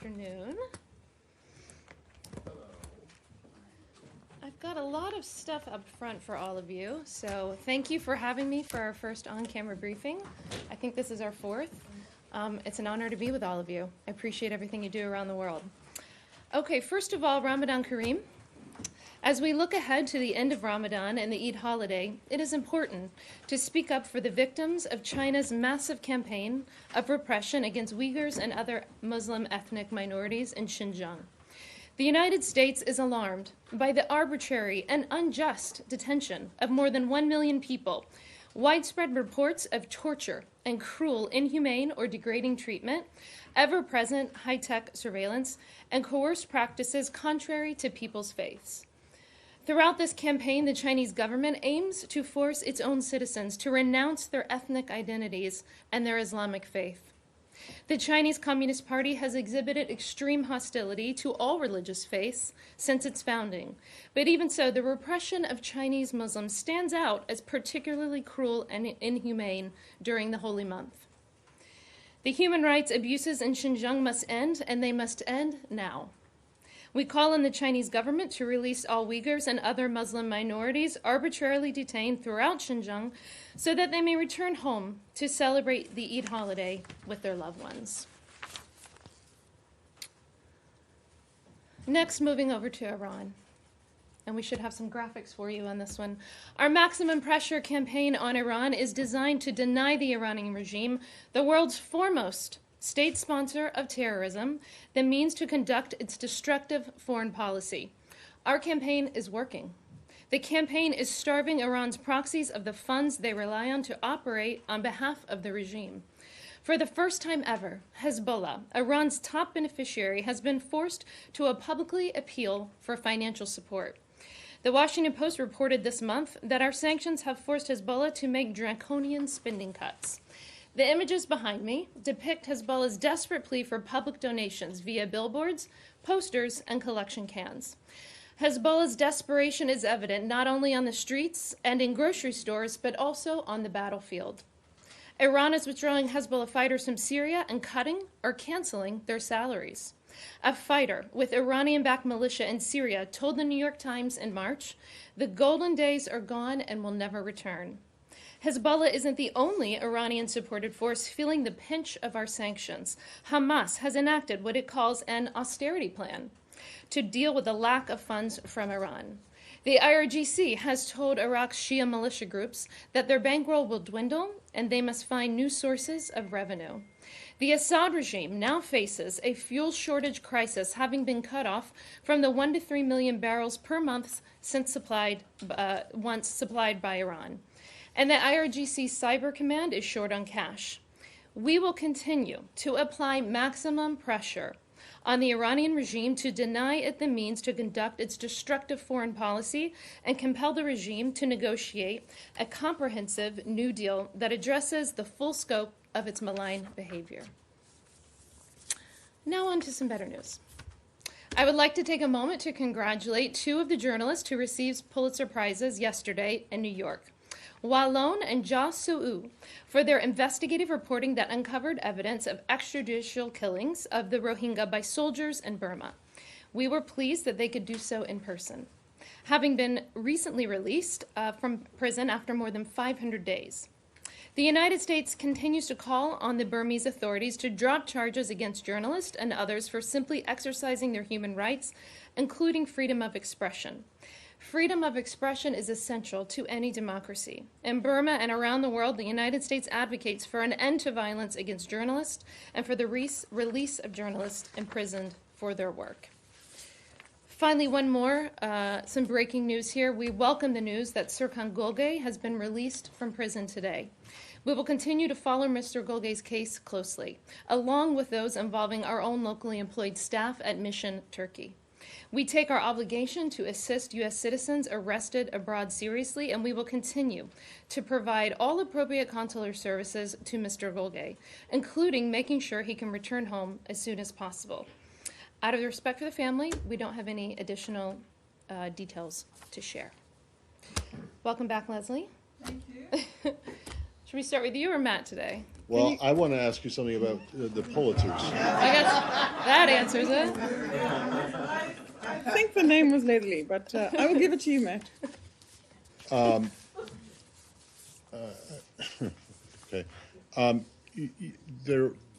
afternoon. I've got a lot of stuff up front for all of you, so thank you for having me for our first on-camera briefing. I think this is our fourth. It's an honor to be with all of you. I appreciate everything you do around the world. Okay, first of all, Ramadan Kareem. As we look ahead to the end of Ramadan and the Eid holiday, it is important to speak up for the victims of China's massive campaign of repression against Uyghurs and other Muslim ethnic minorities in Xinjiang. The United States is alarmed by the arbitrary and unjust detention of more than 1 million people, widespread reports of torture and cruel, inhumane, or degrading treatment, ever-present high-tech surveillance, and coerced practices contrary to people's faiths. Throughout this campaign, the Chinese government aims to force its own citizens to renounce their ethnic identities and their Islamic faith. The Chinese Communist Party has exhibited extreme hostility to all religious faiths since its founding. But even so, the repression of Chinese Muslims stands out as particularly cruel and inhumane during the holy month. The human rights abuses in Xinjiang must end, and they must end now. We call on the Chinese government to release all Uyghurs and other Muslim minorities arbitrarily detained throughout Xinjiang so that they may return home to celebrate the Eid holiday with their loved ones. Next, moving over to Iran. And we should have some graphics for you on this one. Our maximum pressure campaign on Iran is designed to deny the Iranian regime, the world's foremost state sponsor of terrorism, the means to conduct its destructive foreign policy. Our campaign is working. The campaign is starving Iran's proxies of the funds they rely on to operate on behalf of the regime. For the first time ever, Hezbollah, Iran's top beneficiary, has been forced to publicly appeal for financial support. The Washington Post reported this month that our sanctions have forced Hezbollah to make draconian spending cuts. The images behind me depict Hezbollah's desperate plea for public donations via billboards, posters, and collection cans. Hezbollah's desperation is evident not only on the streets and in grocery stores, but also on the battlefield. Iran is withdrawing Hezbollah fighters from Syria and cutting or canceling their salaries. A fighter with Iranian-backed militia in Syria told the New York Times in March, "The golden days are gone and will never return." Hezbollah isn't the only Iranian-supported force feeling the pinch of our sanctions. Hamas has enacted what it calls an austerity plan to deal with the lack of funds from Iran. The IRGC has told Iraq's Shia militia groups that their bankroll will dwindle and they must find new sources of revenue. The Assad regime now faces a fuel shortage crisis, having been cut off from the 1 to 3 million barrels per month since once supplied by Iran. And the IRGC Cyber Command is short on cash. We will continue to apply maximum pressure on the Iranian regime to deny it the means to conduct its destructive foreign policy and compel the regime to negotiate a comprehensive new deal that addresses the full scope of its malign behavior. Now on to some better news. I would like to take a moment to congratulate 2 of the journalists who received Pulitzer Prizes yesterday in New York. Wallon and Jia Su'u for their investigative reporting that uncovered evidence of extrajudicial killings of the Rohingya by soldiers in Burma. We were pleased that they could do so in person, having been recently released from prison after more than 500 days. The United States continues to call on the Burmese authorities to drop charges against journalists and others for simply exercising their human rights, including freedom of expression. Freedom of expression is essential to any democracy. In Burma and around the world, the United States advocates for an end to violence against journalists and for the release of journalists imprisoned for their work. Finally, one more, some breaking news here. We welcome the news that Serkan Golgay has been released from prison today. We will continue to follow Mr. Golgay's case closely, along with those involving our own locally employed staff at Mission Turkey. We take our obligation to assist U.S. citizens arrested abroad seriously, and we will continue to provide all appropriate consular services to Mr. Golgay, including making sure he can return home as soon as possible. Out of respect for the family, we don't have any additional details to share. Welcome back, Leslie. Thank you. Should we start with you or Matt today? Well, I want to ask you something about the Pulitzers. I guess that answers it. I think the name was Leslie, but I will give it to you, Matt. Okay.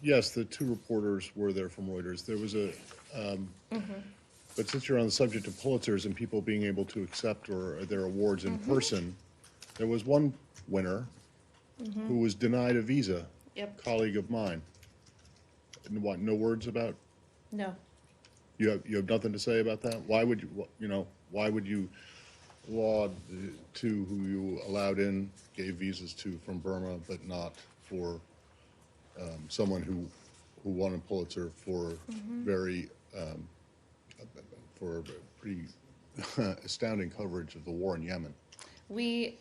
Yes, the two reporters were there from Reuters. There was a, but since you're on the subject of Pulitzers and people being able to accept their awards in person, there was one winner who was denied a visa. Yep. Colleague of mine. And what? No words about? No. You have nothing to say about that? Why would why would you laud the two who you allowed in, gave visas to from Burma, but not for someone who won a Pulitzer for for pretty astounding coverage of the war in Yemen? We,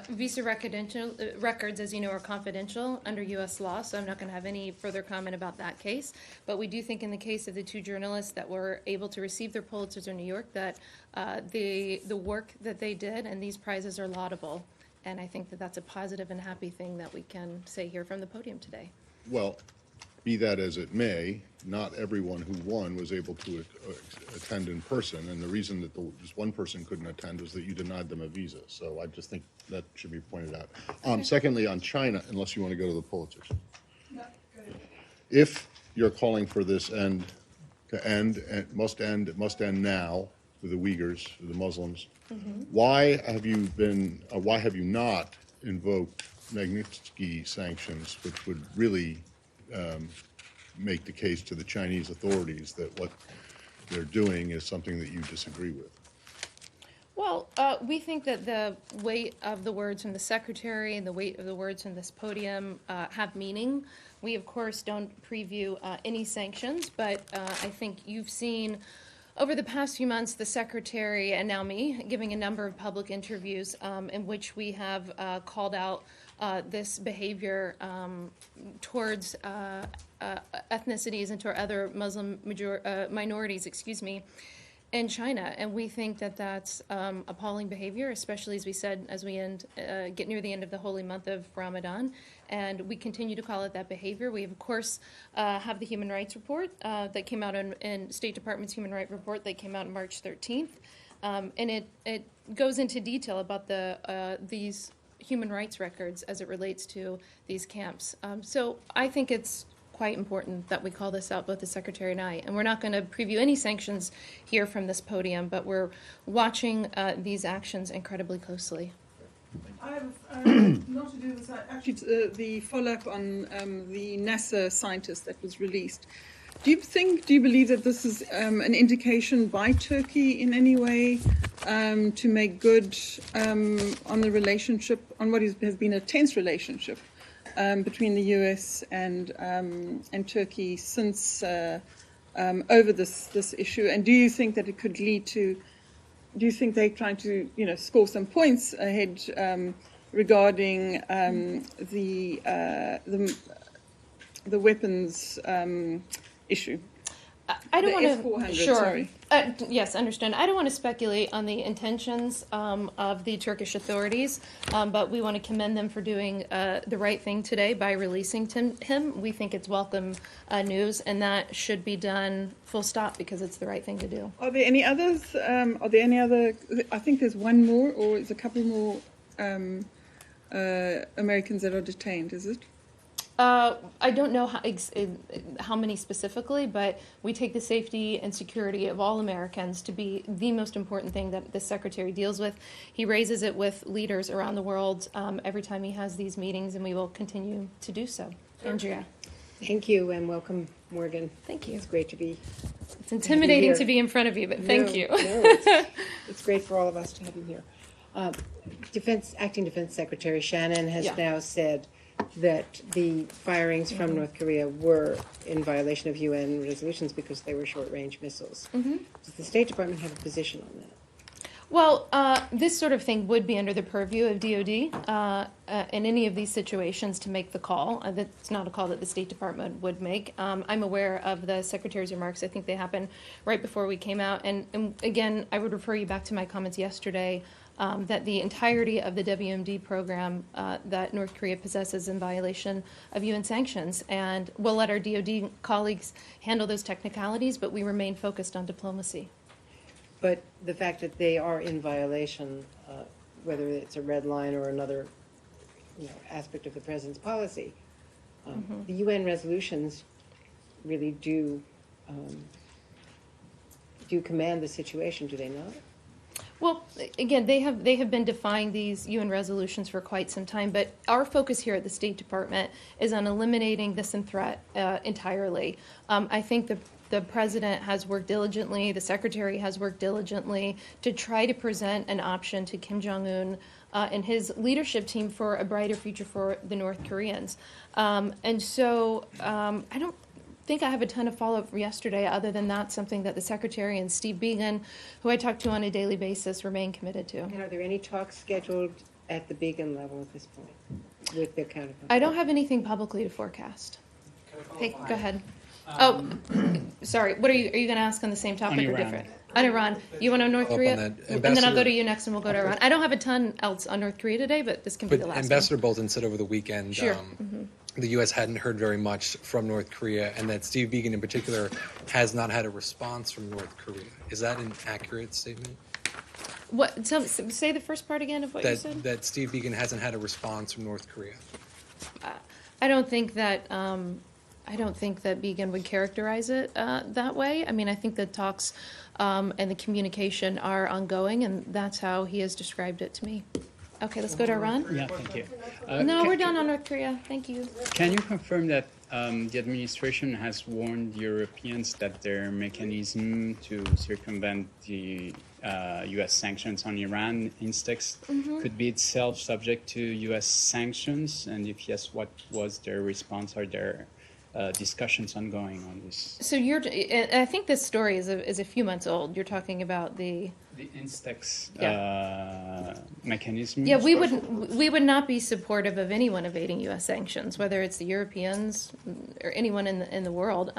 visa records, as you know, are confidential under U.S. law, so I'm not going to have any further comment about that case. But we do think in the case of the two journalists that were able to receive their Pulitzers in New York that the work that they did and these prizes are laudable. And I think that that's a positive and happy thing that we can say here from the podium today. Well, be that as it may, not everyone who won was able to attend in person, and the reason that just one person couldn't attend was that you denied them a visa. So I just think that should be pointed out. Secondly, on China, unless you want to go to the Pulitzers. No, go ahead. If you're calling for this to end, it must end now with the Uyghurs, the Muslims, why have you not invoked Magnitsky sanctions, which would really make the case to the Chinese authorities that what they're doing is something that you disagree with? Well, we think that the weight of the words from the Secretary and the weight of the words from this podium have meaning. We, of course, don't preview any sanctions, but I think you've seen over the past few months the Secretary and now me giving a number of public interviews in which we have called out this behavior towards ethnicities and toward other Muslim minorities, in China. And we think that that's appalling behavior, especially as we said, as we get near the end of the holy month of Ramadan. And we continue to call it that behavior. We, of course, have the Human Rights Report that came out in State Department's Human Rights Report that came out on March 13th. And it goes into detail about these human rights records as it relates to these camps. So I think it's quite important that we call this out, both the Secretary and I. And we're not going to preview any sanctions here from this podium, but we're watching these actions incredibly closely. I have not to do with that. Actually, the follow-up on the NASA scientist that was released. Do you believe that this is an indication by Turkey in any way to make good on the relationship, on what has been a tense relationship between the US and Turkey since over this issue? And do you think that it could lead to? Do you think they're trying to score some points ahead regarding the weapons issue? I don't want F-400, to. Sure. Sorry. Yes, understand. I don't want to speculate on the intentions of the Turkish authorities, but we want to commend them for doing the right thing today by releasing him. We think it's welcome news, and that should be done full stop because it's the right thing to do. Are there any others? Are there any other? I think there's one more, or it's a couple more Americans that are detained. Is it? I don't know how many specifically, but we take the safety and security of all Americans to be the most important thing that the Secretary deals with. He raises it with leaders around the world every time he has these meetings, and we will continue to do so. Andrea. Thank you, and welcome, Morgan. Thank you. It's great to be. It's intimidating to be in front of you, but thank you. No, it's great for all of us to have you here. Acting Defense Secretary Shannon has now said that the firings from North Korea were in violation of UN resolutions because they were short-range missiles. Does the State Department have a position on that? Well, this sort of thing would be under the purview of DOD in any of these situations to make the call. That's not a call that the State Department would make. I'm aware of the Secretary's remarks. I think they happened right before we came out. And again, I would refer you back to my comments yesterday that the entirety of the WMD program that North Korea possesses in violation of UN sanctions. And we'll let our DoD colleagues handle those technicalities, but we remain focused on diplomacy. But the fact that they are in violation, whether it's a red line or another aspect of the president's policy, the UN resolutions really do command the situation, do they not? Well, again, they have been defying these UN resolutions for quite some time, but our focus here at the State Department is on eliminating this threat entirely. I think the president has worked diligently, the secretary has worked diligently to try to present an option to Kim Jong-un and his leadership team for a brighter future for the North Koreans. And so I don't think I have a ton of follow-up from yesterday, other than that's something that the secretary and Steve Biegun, who I talk to on a daily basis, remain committed to. And are there any talks scheduled at the Biegun level at this point with their counterparts? I don't have anything publicly to forecast. Hey, go ahead. Sorry. What are you going to ask on the same topic or different? On Iran. You want to know North Korea? And then I'll go to you next, and we'll go to Iran. I don't have a ton else on North Korea today, but this can be the last Ambassador Bolton said over the weekend Sure. The U.S. hadn't heard very much from North Korea, and that Steve Biegun in particular has not had a response from North Korea. Is that an accurate statement? What? Say the first part again of what you said. That Steve Biegun hasn't had a response from North Korea. I don't think that Biegun would characterize it that way. I mean, I think the talks and the communication are ongoing, and that's how he has described it to me. Okay, let's go to Iran. Yeah, thank you. No, we're done on North Korea. Thank you. Can you confirm that the administration has warned Europeans that their mechanism to circumvent the U.S. sanctions on Iran, INSTEX, could be itself subject to U.S. sanctions? And if yes, what was their response? Are there discussions ongoing on this? So I think this story is a few months old. You're talking about the INSTEX mechanism. Yeah, we would not be supportive of anyone evading U.S. sanctions, whether it's the Europeans or anyone in the world.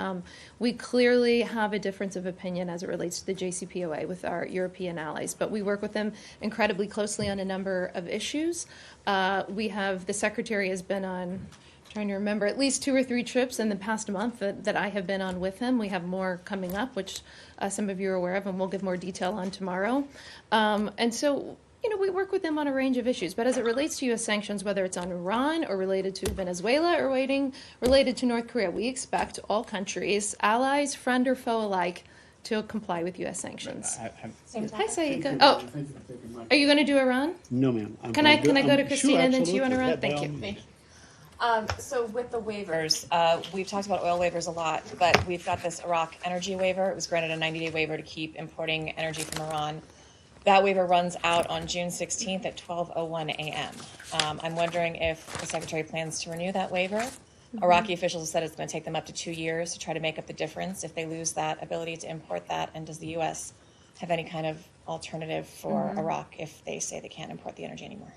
We clearly have a difference of opinion as it relates to the JCPOA with our European allies, but we work with them incredibly closely on a number of issues. The Secretary has been on, trying to remember, at least 2 or 3 trips in the past month that I have been on with him. We have more coming up, which some of you are aware of, and we'll give more detail on tomorrow. And so, we work with them on a range of issues. But as it relates to U.S. sanctions, whether it's on Iran or related to Venezuela or related to North Korea, we expect all countries, allies, friend or foe alike, to comply with U.S. sanctions. Hi, Saeed. Oh, are you going to do Iran? No, ma'am. Can I go to Christina and then to you on Iran? Thank you. So with the waivers, we've talked about oil waivers a lot, but we've got this Iraq energy waiver. It was granted a 90-day waiver to keep importing energy from Iran. That waiver runs out on June 16th at 12:01 a.m. I'm wondering if the Secretary plans to renew that waiver. Iraqi officials have said it's going to take them up to 2 years to try to make up the difference if they lose that ability to import that. And does the U.S. have any kind of alternative for Iraq if they say they can't import the energy anymore?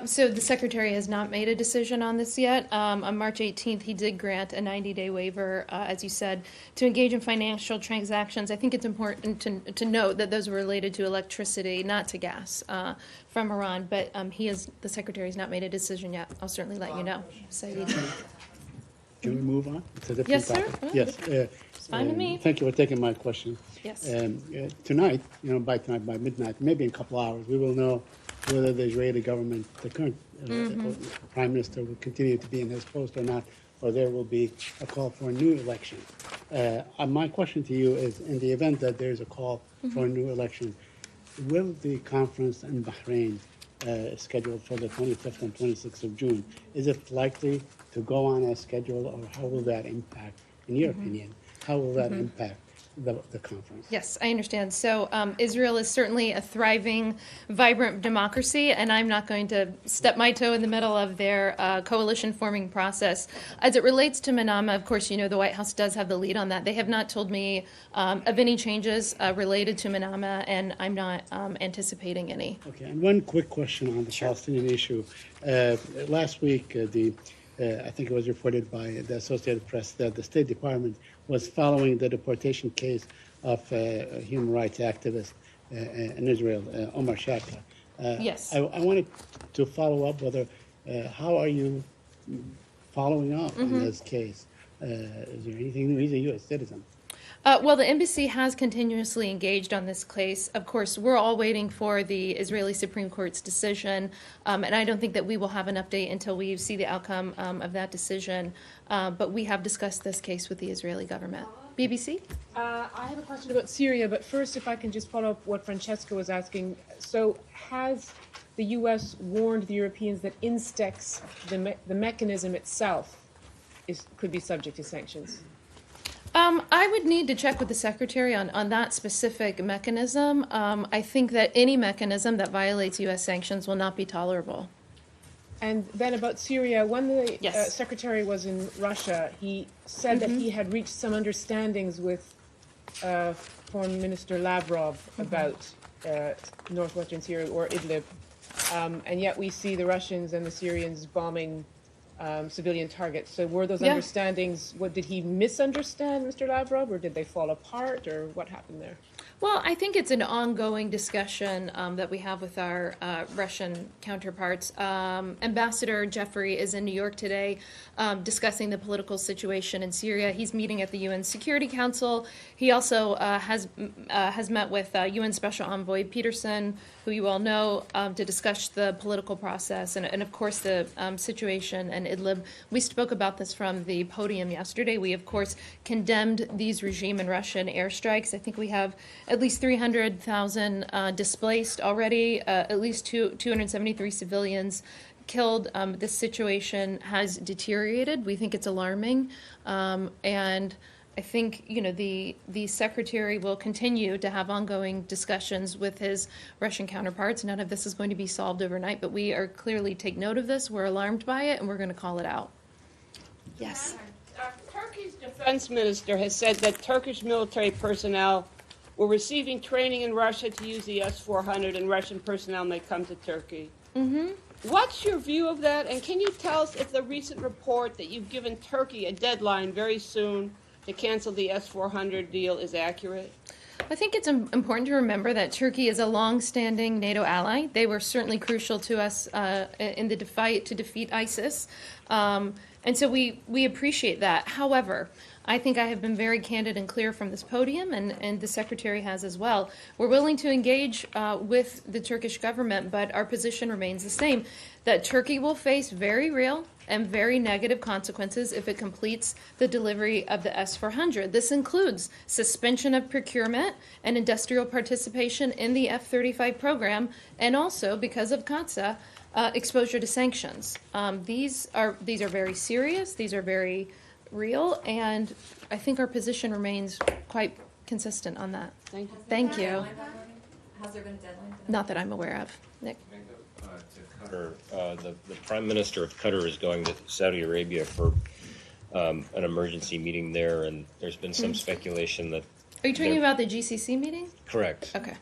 So the Secretary has not made a decision on this yet. On March 18th, he did grant a 90-day waiver, as you said, to engage in financial transactions. I think it's important to note that those were related to electricity, not to gas, from Iran. But the Secretary has not made a decision yet. I'll certainly let you know. Saeed. Can we move on? It's a different Yes, sir. topic. Yes. It's fine with me. Thank you for taking my question. Yes. Tonight, by midnight, maybe in a couple hours, we will know whether the Israeli government, the current prime minister, will continue to be in his post or not, or there will be a call for a new election. My question to you is, in the event that there is a call for a new election, will the conference in Bahrain scheduled for the 25th and 26th of June, is it likely to go on as scheduled, or how will that impact, in your opinion, how will that impact the conference? Yes, I understand. So Israel is certainly a thriving, vibrant democracy, and I'm not going to step my toe in the middle of their coalition-forming process. As it relates to Manama, of course, the White House does have the lead on that. They have not told me of any changes related to Manama, and I'm not anticipating any. Okay, and one quick question on the Palestinian issue. Last week, I think it was reported by the Associated Press that the State Department was following the deportation case of a human rights activist in Israel, Omar Shaka. Yes. I wanted to follow up whether, how are you following up on this case? Is there anything new? He's a U.S. citizen. Well, the embassy has continuously engaged on this case. Of course, we're all waiting for the Israeli Supreme Court's decision, and I don't think that we will have an update until we see the outcome of that decision. But we have discussed this case with the Israeli government. BBC? I have a question about Syria, but first, if I can just follow up what Francesca was asking. So, has the U.S. warned the Europeans that Instex, the mechanism itself, could be subject to sanctions? I would need to check with the Secretary on that specific mechanism. I think that any mechanism that violates U.S. sanctions will not be tolerable. And then about Syria, when the Yes. Secretary was in Russia, he said that he had reached some understandings with Foreign Minister Lavrov about northwestern Syria or Idlib. And yet we see the Russians and the Syrians bombing civilian targets. So were those understandings, did he misunderstand Mr. Lavrov, or did they fall apart, or what happened there? Well, I think it's an ongoing discussion that we have with our Russian counterparts. Ambassador Jeffrey is in New York today discussing the political situation in Syria. He's meeting at the UN Security Council. He also has met with UN Special Envoy Peterson, who you all know, to discuss the political process and of course, the situation in Idlib. We spoke about this from the podium yesterday. We, of course, condemned these regime and Russian airstrikes. I think we have at least 300,000 displaced already, at least 273 civilians killed. This situation has deteriorated. We think it's alarming. And I think, the Secretary will continue to have ongoing discussions with his Russian counterparts. None of this is going to be solved overnight, but we are clearly take note of this. We're alarmed by it, and we're going to call it out. Yes. Turkey's defense minister has said that Turkish military personnel were receiving training in Russia to use the S-400, and Russian personnel may come to Turkey. Mm-hmm. What's your view of that? And can you tell us if the recent report that you've given Turkey a deadline very soon to cancel the S-400 deal is accurate? I think it's important to remember that Turkey is a long-standing NATO ally. They were certainly crucial to us in the fight to defeat ISIS. And so we appreciate that. However, I think I have been very candid and clear from this podium, and the Secretary has as well. We're willing to engage with the Turkish government, but our position remains the same, that Turkey will face very real and very negative consequences if it completes the delivery of the S-400. This includes suspension of procurement and industrial participation in the F-35 program, and also, because of CATSA, exposure to sanctions. These are very serious. These are very real, and I think our position remains quite consistent on that. Thank you. Has there been a deadline? Not that I'm aware of. Nick? To Qatar, the Prime Minister of Qatar is going to Saudi Arabia for an emergency meeting there, and there's been some speculation that... Are you talking about the GCC meeting? Correct. Okay.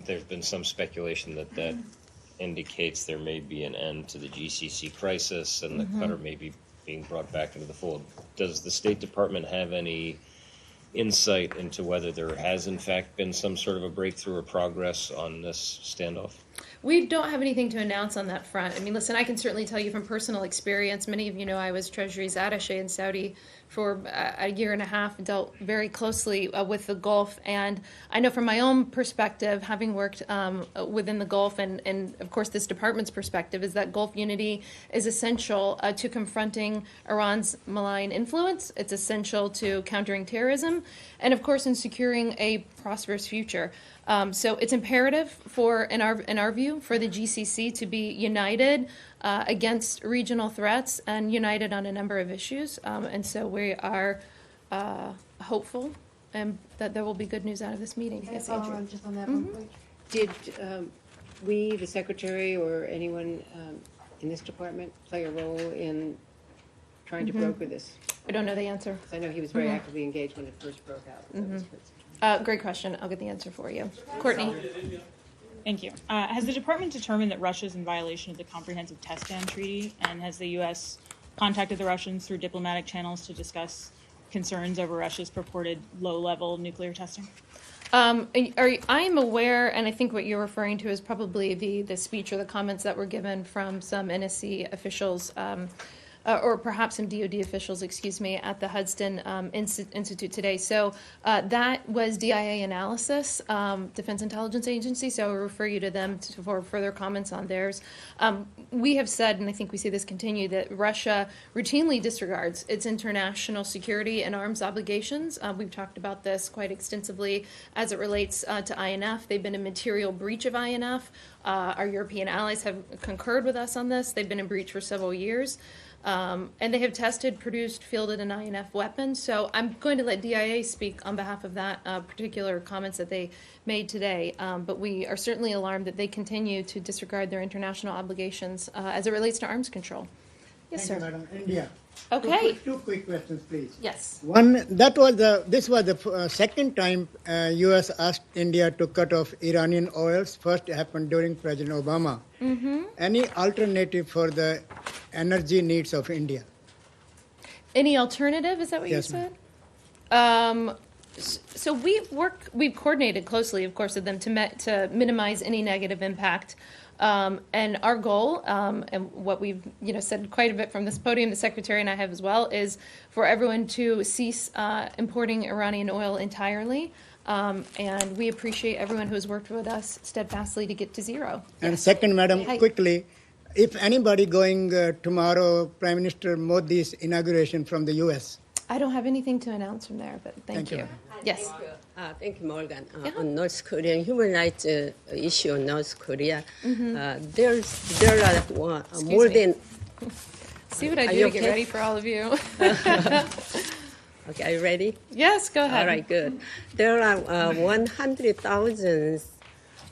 There's been some speculation that indicates there may be an end to the GCC crisis, and that Qatar may be being brought back into the fold. Does the State Department have any insight into whether there has in fact been some sort of a breakthrough or progress on this standoff? We don't have anything to announce on that front. I mean, listen, I can certainly tell you from personal experience. Many of you know I was Treasury's attaché in Saudi for a year and a half, dealt very closely with the Gulf. And I know from my own perspective, having worked within the Gulf and of course this department's perspective, is that Gulf unity is essential to confronting Iran's malign influence. It's essential to countering terrorism and of course in securing a prosperous future. So it's imperative in our view, for the GCC to be united against regional threats and united on a number of issues. And so we are hopeful that there will be good news out of this meeting. Yes, Andrew. Just on that one point. Did we, the Secretary, or anyone in this department play a role in trying to broker this? I don't know the answer. I know he was very actively engaged when it first broke out. Great question. I'll get the answer for you. Courtney. Thank you. Has the department determined that Russia is in violation of the Comprehensive Test Ban Treaty? And has the U.S. contacted the Russians through diplomatic channels to discuss concerns over Russia's purported low-level nuclear testing? I'm aware, and I think what you're referring to is probably the speech or the comments that were given from some NSC officials, or perhaps some DoD officials, excuse me, at the Hudson Institute today. So that was DIA analysis, Defense Intelligence Agency, so I will refer you to them for further comments on theirs. We have said, and I think we see this continue, that Russia routinely disregards its international security and arms obligations. We've talked about this quite extensively as it relates to INF. They've been a material breach of INF. Our European allies have concurred with us on this. They've been in breach for several years. And they have tested, produced, fielded an INF weapon. So I'm going to let DIA speak on behalf of that particular comments that they made today. But we are certainly alarmed that they continue to disregard their international obligations as it relates to arms control. Yes, Thank sir. you, Madam. India. Okay. Two quick questions, please. Yes. One, this was the second time U.S. asked India to cut off Iranian oils. First happened during President Obama. Mm-hmm. Any alternative for the energy needs of India? Any alternative? Is that what Yes, you said? So we've coordinated closely, of course, with them to minimize any negative impact. And our goal, and what we've said quite a bit from this podium, the Secretary and I have as well, is for everyone to cease importing Iranian oil entirely. And we appreciate everyone who has worked with us steadfastly to get to zero. And second, Madam, Hi. quickly, if anybody going tomorrow, Prime Minister Modi's inauguration from the U.S. I don't have anything to announce from there, but thank you. Yes. Thank you, Morgan. On North Korean human rights issue on North Korea, there are more than. See what I Are do you to get okay? ready for all of you. Okay, are you ready? Yes, go ahead. All right, good. There are 100,000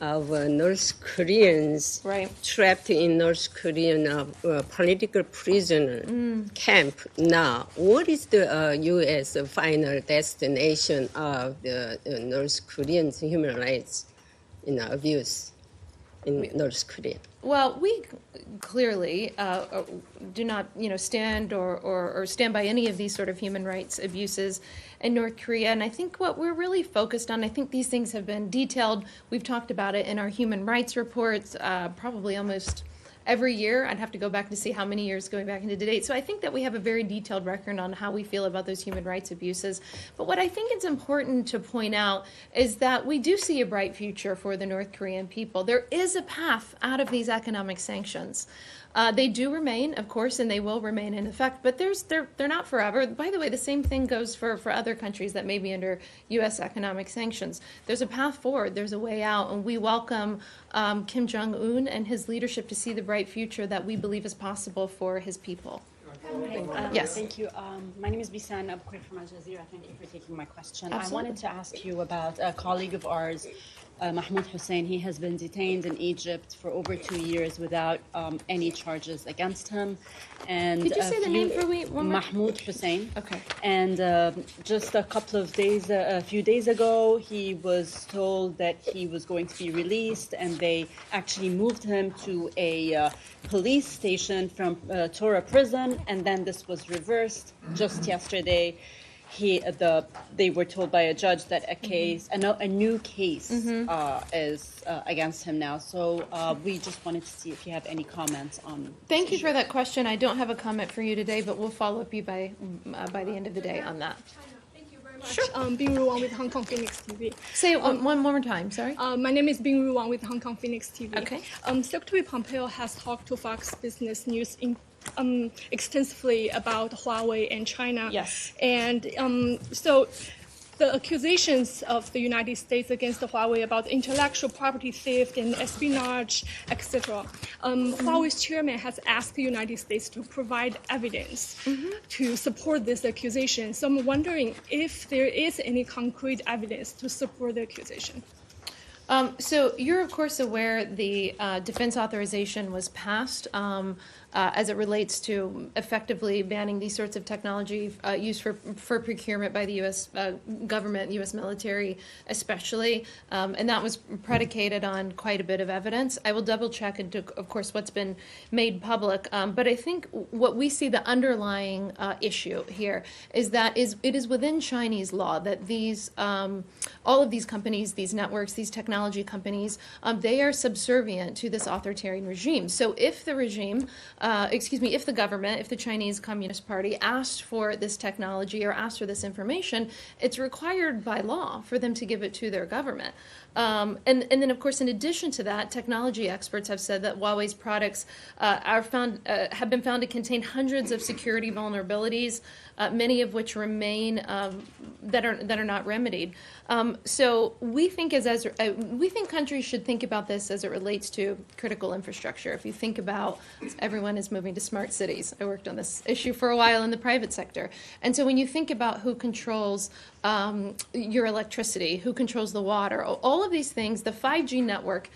of North Koreans trapped in North Korean political prisoner camp now. What is the U.S. final destination of the North Koreans' human rights abuse in North Korea? Well, we clearly do not, stand or stand by any of these sort of human rights abuses in North Korea. And I think what we're really focused on, I think these things have been detailed. We've talked about it in our human rights reports, probably almost every year. I'd have to go back to see how many years going back into date. So I think that we have a very detailed record on how we feel about those human rights abuses. But what I think it's important to point out is that we do see a bright future for the North Korean people. There is a path out of these economic sanctions. They do remain, of course, and they will remain in effect, but they're not forever. By the way, the same thing goes for other countries that may be under U.S. economic sanctions. There's a path forward. There's a way out, and we welcome Kim Jong-un and his leadership to see the bright future that we believe is possible for his people. Yes. Thank you. My name is Bisan Abukir from Al Jazeera. Thank you for taking my question. Absolutely. I wanted to ask you about a colleague of ours, Mahmoud Hussein. He has been detained in Egypt for over 2 years without any charges against him. And Could you say the name for me one more? Mahmoud Hussein. Okay. And just a few days ago, he was told that he was going to be released, and they actually moved him to a police station from Torah prison, and then this was reversed just yesterday. They were told by a judge that a new case is against him now. So we just wanted to see if you have any comments on. Thank you for that question. I don't have a comment for you today, but we'll follow up you by the end of the day on that. Sure. Bing Ru Wang with Hong Kong Phoenix TV. Say it one more time, sorry. My name is Bing Ru Wang with Hong Kong Phoenix TV. Okay. Secretary Pompeo has talked to Fox Business News extensively about Huawei and China. Yes. And so the accusations of the United States against Huawei about intellectual property theft and espionage, etc. Huawei's chairman has asked the United States to provide evidence to support this accusation. So I'm wondering if there is any concrete evidence to support the accusation. So you're, of course, aware the defense authorization was passed as it relates to effectively banning these sorts of technology used for procurement by the U.S. Government, U.S. military especially, and that was predicated on quite a bit of evidence. I will double check into, of course, what's been made public, but I think what we see the underlying issue here is that it is within Chinese law that these all of these companies, these networks, these technology companies, they are subservient to this authoritarian regime. So if the regime, if the government, if the Chinese Communist Party asked for this technology or asked for this information, it's required by law for them to give it to their government. And then, of course, in addition to that, technology experts have said that Huawei's products have been found to contain hundreds of security vulnerabilities, many of which remain that are not remedied. So we think we think countries should think about this as it relates to critical infrastructure. If you think about, everyone is moving to smart cities. I worked on this issue for a while in the private sector, and so when you think about who controls your electricity, who controls the water, all of these things, the 5G network,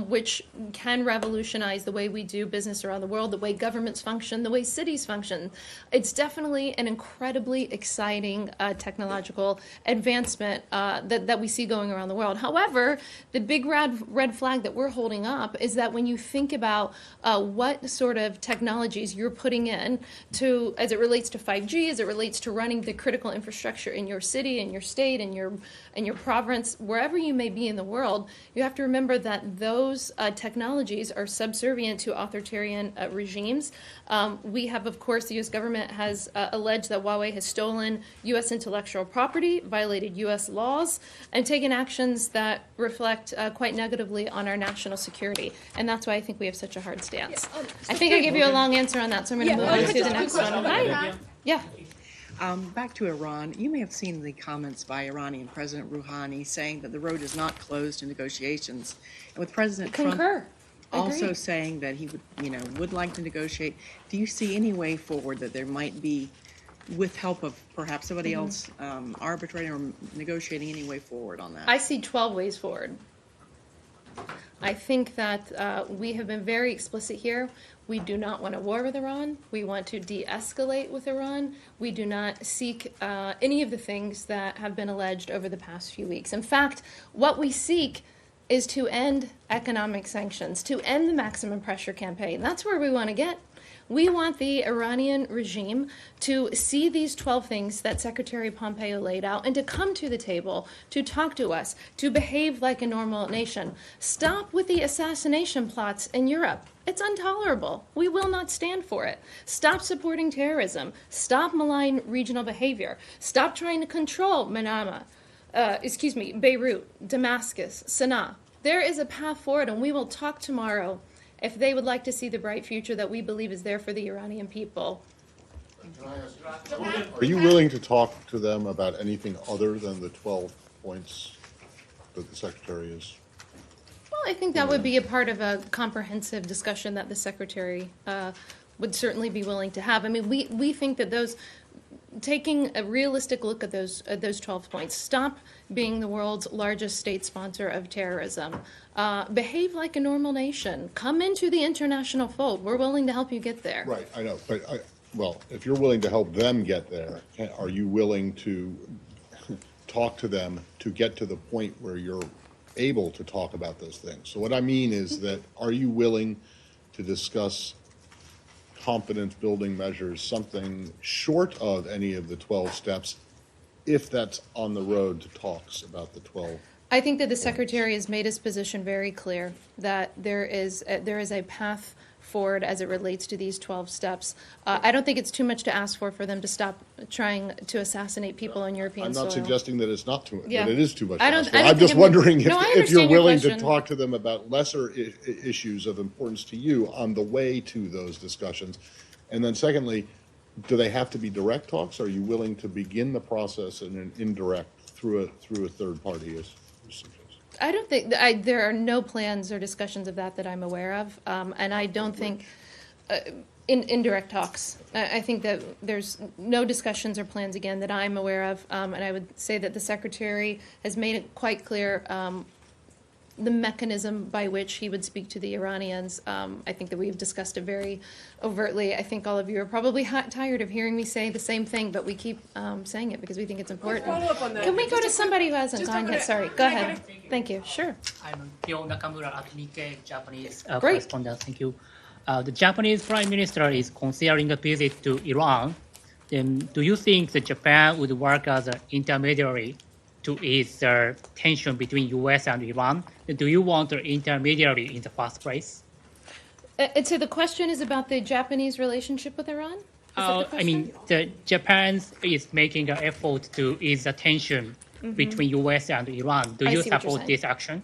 which can revolutionize the way we do business around the world, the way governments function, the way cities function. It's definitely an incredibly exciting technological advancement that we see going around the world. However, the big red flag that we're holding up is that when you think about what sort of technologies you're putting in to, as it relates to 5G, as it relates to running the critical infrastructure in your city, in your state, in your province, wherever you may be in the world, you have to remember that those technologies are subservient to authoritarian regimes. We have, of course, the U.S. government has alleged that Huawei has stolen U.S. intellectual property, violated U.S. laws, and taken actions that reflect quite negatively on our national security. And that's why I think we have such a hard stance. I think I gave you a long answer on that, so I'm going to move on to the next one. Hi. Yeah. Back to Iran, you may have seen the comments by Iranian President Rouhani saying that the road is not closed to negotiations, and with President Trump also saying that he would like to negotiate. Do you see any way forward that there might be, with help of perhaps somebody else arbitrating or negotiating, any way forward on that? I see 12 ways forward. I think that we have been very explicit here. We do not want a war with Iran. We want to de-escalate with Iran. We do not seek any of the things that have been alleged over the past few weeks. In fact, what we seek is to end economic sanctions, to end the maximum pressure campaign. That's where we want to get. We want the Iranian regime to see these 12 things that Secretary Pompeo laid out and to come to the table, to talk to us, to behave like a normal nation. Stop with the assassination plots in Europe. It's intolerable. We will not stand for it. Stop supporting terrorism. Stop malign regional behavior. Stop trying to control Beirut, Damascus, Sana'a. There is a path forward, and we will talk tomorrow if they would like to see the bright future that we believe is there for the Iranian people. Are you willing to talk to them about anything other than the 12 points that the Secretary is? Well, I think that would be a part of a comprehensive discussion that the Secretary would certainly be willing to have. I mean, we think that taking a realistic look at those 12 points, stop being the world's largest state sponsor of terrorism, behave like a normal nation, come into the international fold. We're willing to help you get there. Right, I know, but if you're willing to help them get there, are you willing to talk to them to get to the point where you're able to talk about those things? So what I mean is that, are you willing to discuss confidence building measures, something short of any of the 12 steps, if that's on the road to talks about the 12? I think that the Secretary has made his position very clear that there is a path forward as it relates to these 12 steps. I don't think it's too much to ask for them to stop trying to assassinate people on European soil. I'm not suggesting that it's not too much, Yeah. that it is too much. I'm just wondering if you're willing to question. talk to them about lesser issues of importance to you on the way to those discussions. And then secondly, do they have to be direct talks? Are you willing to begin the process in an indirect through a third party, as you suggest? I don't think there are no plans or discussions of that I'm aware of, and I don't think in indirect talks. I think that there's no discussions or plans again that I'm aware of, and I would say that the Secretary has made it quite clear the mechanism by which he would speak to the Iranians. I think that we've discussed it very overtly. I think all of you are probably tired of hearing me say the same thing, but we keep saying it because we think it's important. Follow up on that. Can we go to somebody who hasn't gone yet? Sorry, go ahead. Thank you. Sure. I'm Kyo Nakamura at Nikkei, Japanese Great. correspondent. Thank you. The Japanese Prime Minister is considering a visit to Iran. Then, do you think that Japan would work as an intermediary to ease the tension between U.S. and Iran? Do you want an intermediary in the first place? And so the question is about the Japanese relationship with Iran? Is that the I mean, Japan is making an effort to ease the tension between U.S. and Iran. Do I you see what you're support saying. this action?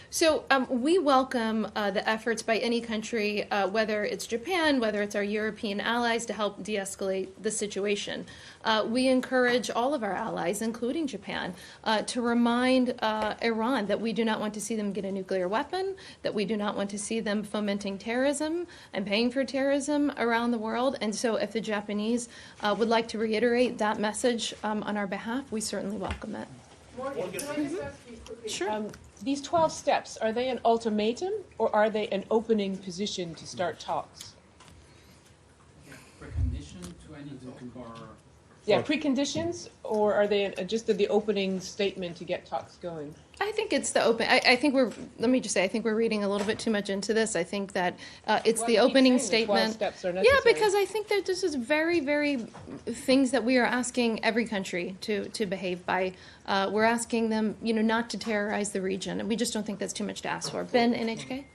So we welcome the efforts by any country, whether it's Japan, whether it's our European allies, to help de-escalate the situation. We encourage all of our allies, including Japan, to remind Iran that we do not want to see them get a nuclear weapon, that we do not want to see them fomenting terrorism and paying for terrorism around the world. And so if the Japanese would like to reiterate that message on our behalf, we certainly welcome it. Morgan, can I just ask you quickly? Sure. These 12 steps, are they an ultimatum or are they an opening position to start talks? Precondition to any talk or? Yeah, preconditions, or are they just the opening statement to get talks going? I think it's the open. I think let me just say, I think we're reading a little bit too much into this. I think that it's the opening statement. Steps are Yeah, necessary. because I think that this is very, very things that we are asking every country to behave by. We're asking them, not to terrorize the region, and we just don't think that's too much to ask for. Ben, NHK?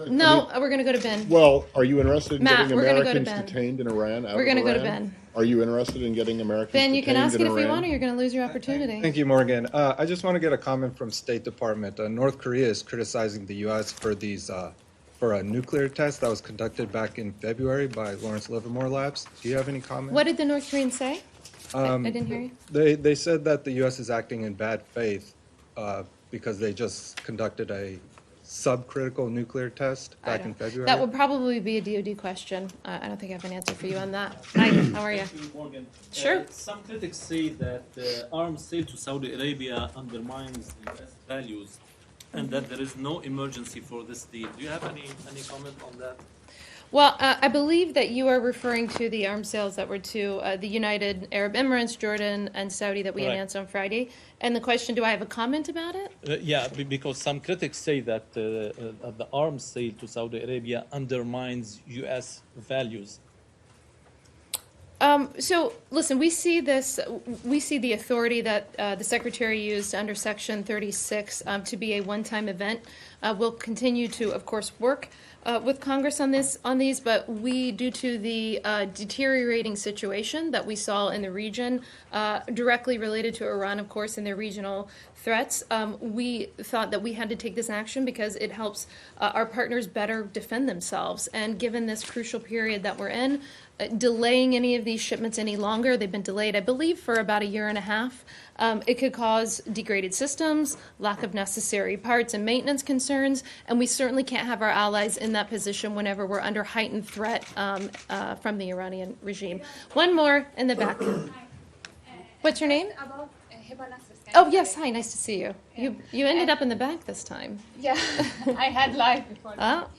No, we're going to go to Ben. Well, are you interested in Matt, getting we're gonna go to Americans Ben. detained in Iran? We're going to go to Ben. Are you interested in getting Americans Ben, detained you can ask in it if you Iran? want, or you're going to lose your opportunity. Thank you, Morgan. I just want to get a comment from State Department. North Korea is criticizing the U.S. for for a nuclear test that was conducted back in February by Lawrence Livermore Labs. Do you have any comment? What did the North Koreans say? I didn't hear you. They said that the U.S. is acting in bad faith because they just conducted a subcritical nuclear test back in February. That would probably be a DoD question. I don't think I have an answer for you on that. Hi, how are you? Morgan. Sure. Some critics say that arms sale to Saudi Arabia undermines the U.S. values and that there is no emergency for this deal. Do you have any comment on that? Well, I believe that you are referring to the arms sales that were to the United Arab Emirates, Jordan, and Saudi that we Correct. announced on Friday. And the question, do I have a comment about it? Yeah, because some critics say that the arms sale to Saudi Arabia undermines U.S. values. So, listen, we see the authority that the Secretary used under Section 36 to be a one-time event. We'll continue to, of course, work with Congress on these, but we, due to the deteriorating situation that we saw in the region, directly related to Iran, of course, and their regional threats, we thought that we had to take this action because it helps our partners better defend themselves. And given this crucial period that we're in, delaying any of these shipments any longer, they've been delayed, I believe, for about a year and a half. It could cause degraded systems, lack of necessary parts and maintenance concerns, and we certainly can't have our allies in that position whenever we're under heightened threat from the Iranian regime. One more in the back. What's your name? Oh, yes. Hi, nice to see you. You ended up in the back this time. Yeah, I had live before. Oh.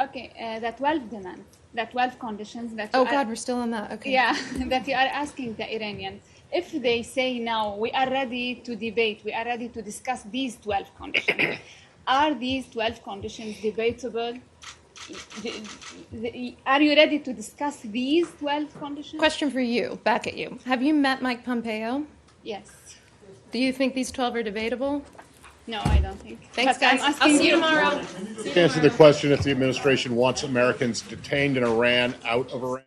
Okay, the 12 demands, the 12 conditions that. Oh, God, we're still on that. Okay. Yeah, that you are asking the Iranians. If they say now, we are ready to debate, we are ready to discuss these 12 conditions, are these 12 conditions debatable? Are you ready to discuss these 12 conditions? Question for you, back at you. Have you met Mike Pompeo? Yes. Do you think these 12 are debatable? No, I don't think. Thanks, But I'm guys. asking I'll see you tomorrow. You can answer the question if the administration wants Americans detained in Iran out of Iran.